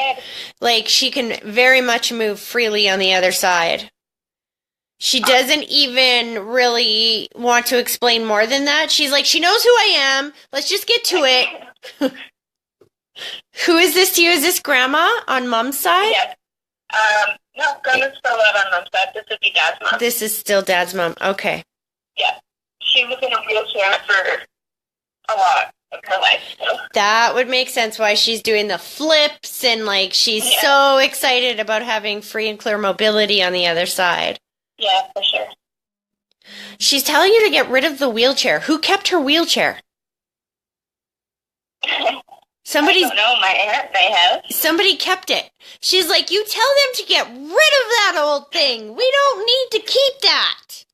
like she can very much move freely on the other side. She doesn't even really want to explain more than that. She's like, she knows who I am. Let's just get to it. Who is this to you? Is this Grandma on Mom's side? Yes. No, Grandma's still out on Mom's side. This would be Dad's mom. This is still Dad's mom. Okay. Yeah. She was in a wheelchair for a lot of her life. So. That would make sense why she's doing the flips and like she's so excited about having free and clear mobility on the other side. Yeah, for sure. She's telling you to get rid of the wheelchair. Who kept her wheelchair? Somebody's, I don't know, my aunt may have. somebody kept it. She's like, you tell them to get rid of that old thing. We don't need to keep that.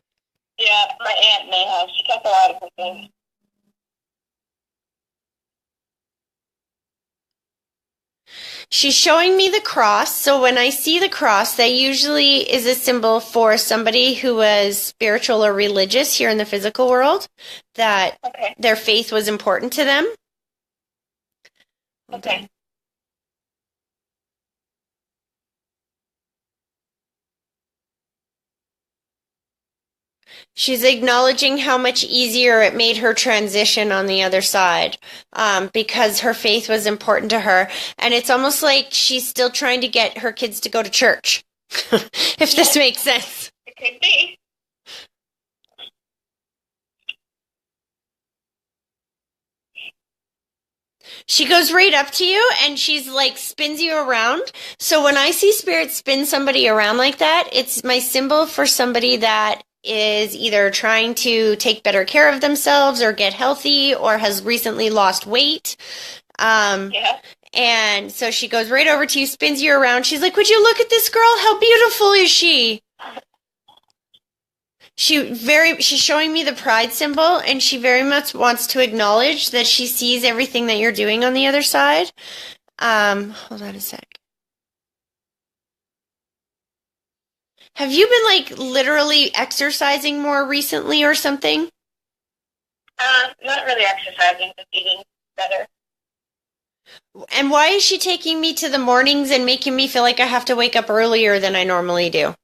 Yeah, my aunt may have. She kept a lot of her things. She's showing me the cross. So when I see the cross, that usually is a symbol for somebody who was spiritual or religious here in the physical world, that their faith was important to them. Okay. She's acknowledging how much easier it made her transition on the other side, because her faith was important to her. And it's almost like she's still trying to get her kids to go to church, if this makes sense. It could be. She goes right up to you and she's like spins you around. So when I see spirit spin somebody around like that, it's my symbol for somebody that is either trying to take better care of themselves or get healthy or has recently lost weight. And so she goes right over to you, spins you around. She's like, would you look at this girl? How beautiful is she? She's showing me the pride symbol, and she very much wants to acknowledge that she sees everything that you're doing on the other side. Hold on a sec. Have you been like literally exercising more recently or something? Not really exercising, just eating better. And why is she taking me to the mornings and making me feel like I have to wake up earlier than I normally do?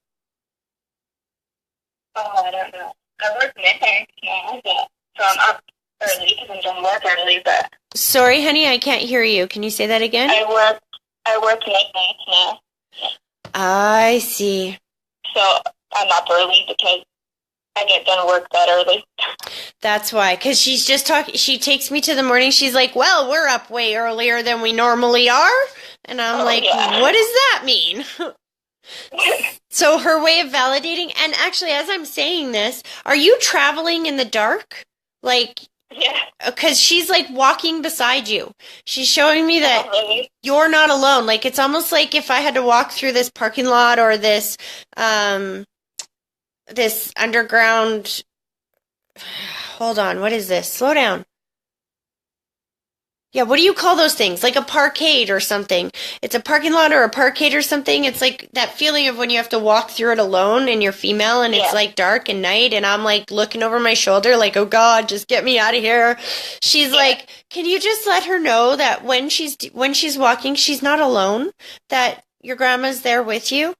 Oh, I don't know. I work midnight now, so I'm up early because I'm done work early, but... Sorry, honey, I can't hear you. Can you say that again? I work midnight now. I see. So I'm up early because I get done work that early. That's why, because she's just talking. She takes me to the morning. She's like, well, we're up way earlier than we normally are. And I'm what does that mean? So her way of validating, and actually, as I'm saying this, are you traveling in the dark? Like, because she's like walking beside you. She's showing me that you're not alone. Like, it's almost like if I had to walk through this parking lot or this, this underground. Hold on, what is this? Slow down. Yeah, what do you call those things? Like a parkade or something. It's a parking lot or a parkade or something. It's like that feeling of when you have to walk through it alone and you're female and it's like dark and night and I'm like looking over my shoulder like, oh God, just get me out of here. She's like, can you just let her know that when she's walking, she's not alone, that your grandma's there with you?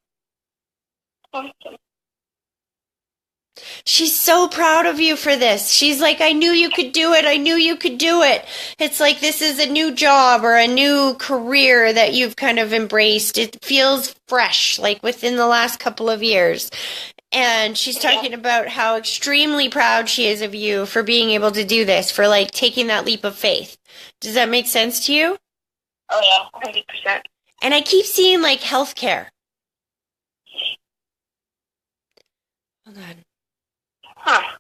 She's so proud of you for this. She's like, I knew you could do it. I knew you could do it. It's like this is a new job or a new career that you've kind of embraced. It feels fresh, like within the last couple of years. And she's talking about how extremely proud she is of you for being able to do this, for like taking that leap of faith. Does that make sense to you? Oh, yeah, 100%. And I keep seeing like healthcare. Hold on. Huh.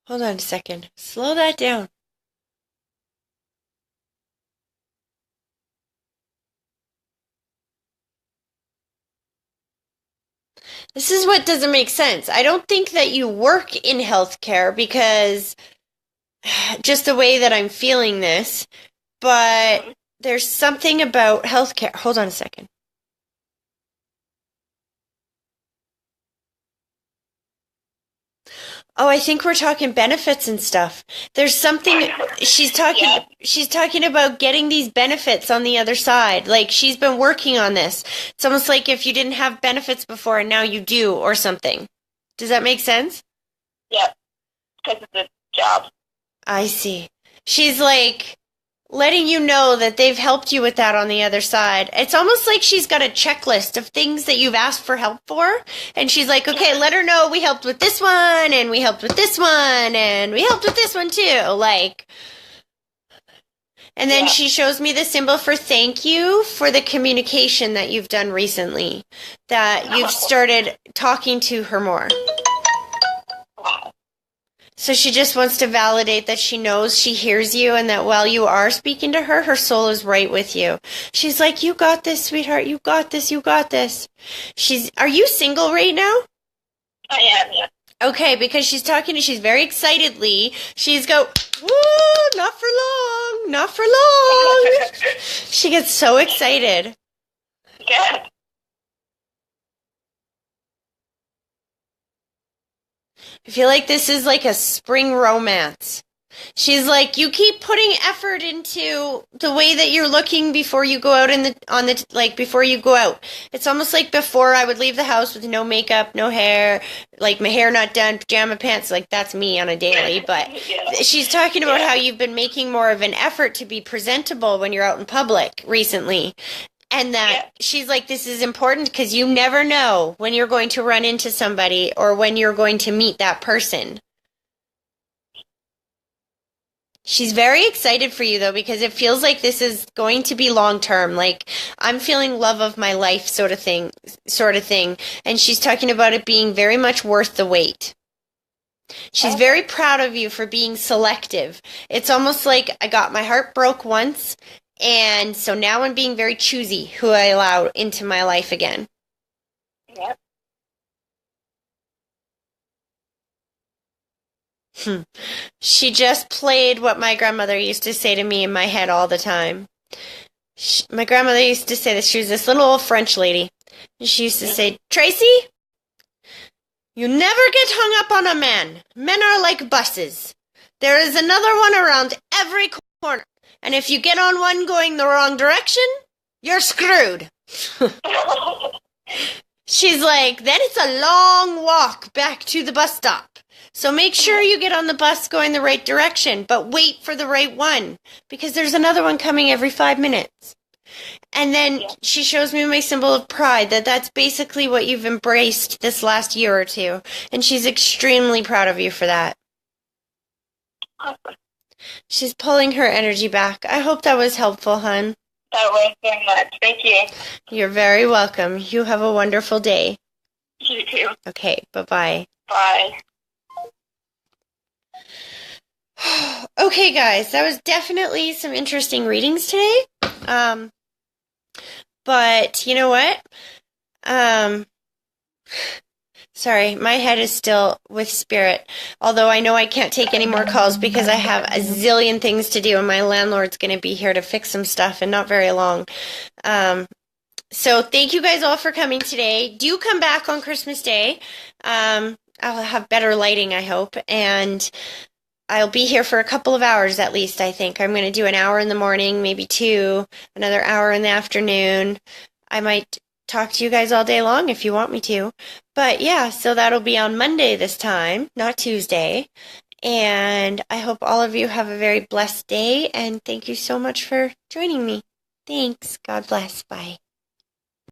Hold on a second. Slow that down. This is what doesn't make sense. I don't think that you work in healthcare because just the way that I'm feeling this, but there's something about healthcare. Hold on a second. Oh, I think we're talking benefits and stuff. There's something she's talking about getting these benefits on the other side. Like she's been working on this. It's almost like if you didn't have benefits before and now you do or something. Does that make sense? Yep. Because of the job. I see. She's like, letting you know that they've helped you with that on the other side. It's almost like she's got a checklist of things that you've asked for help for. And she's like, okay, let her know we helped with this one, and we helped with this one, and we helped with this one too. Like, and then she shows me the symbol for thank you for the communication that you've done recently, that you've started talking to her more. So she just wants to validate that she knows she hears you and that while you are speaking to her, her soul is right with you. She's like, you got this, sweetheart. You got this. You got this. Are you single right now? I am, yeah. Okay, because she's talking to, she's very excitedly. She's go, woo, not for long, not for long. She gets so excited. Yeah. I feel like this is like a spring romance. She's like, you keep putting effort into the way that you're looking before you go out before you go out. It's almost like before I would leave the house with no makeup, no hair, like my hair not done, pajama pants, like that's me on a daily. But she's talking about how you've been making more of an effort to be presentable when you're out in public recently. And that she's like, this is important because you never know when you're going to run into somebody or when you're going to meet that person. She's very excited for you, though, because it feels like this is going to be long term. Like, I'm feeling love of my life sort of thing. And she's talking about it being very much worth the wait. She's very proud of you for being selective. It's almost like I got my heart broke once, and so now I'm being very choosy who I allow into my life again. Yep. She just played what my grandmother used to say to me in my head all the time. My grandmother used to say this. She was this little old French lady. She used to say, Tracy, you never get hung up on a man. Men are like buses. There is another one around every corner. And if you get on one going the wrong direction, you're screwed. She's like, then it's a long walk back to the bus stop. So make sure you get on the bus going the right direction, but wait for the right one, because there's another one coming every 5 minutes. And then she shows me my symbol of pride, that's basically what you've embraced this last year or two. And she's extremely proud of you for that. Awesome. She's pulling her energy back. I hope that was helpful, hon. That was very much. Thank you. You're very welcome. You have a wonderful day. You too. Okay, bye-bye. Bye. Okay, guys, that was definitely some interesting readings today. But you know what? Sorry, my head is still with spirit. Although I know I can't take any more calls because I have a zillion things to do and my landlord's going to be here to fix some stuff and not very long. So thank you guys all for coming today. Do come back on Christmas Day. I'll have better lighting, I hope. And I'll be here for a couple of hours at least, I think. I'm going to do an hour in the morning, maybe 2, another hour in the afternoon. I might talk to you guys all day long if you want me to. But yeah, so that'll be on Monday this time, not Tuesday. And I hope all of you have a very blessed day. And thank you so much for joining me. Thanks. God bless. Bye.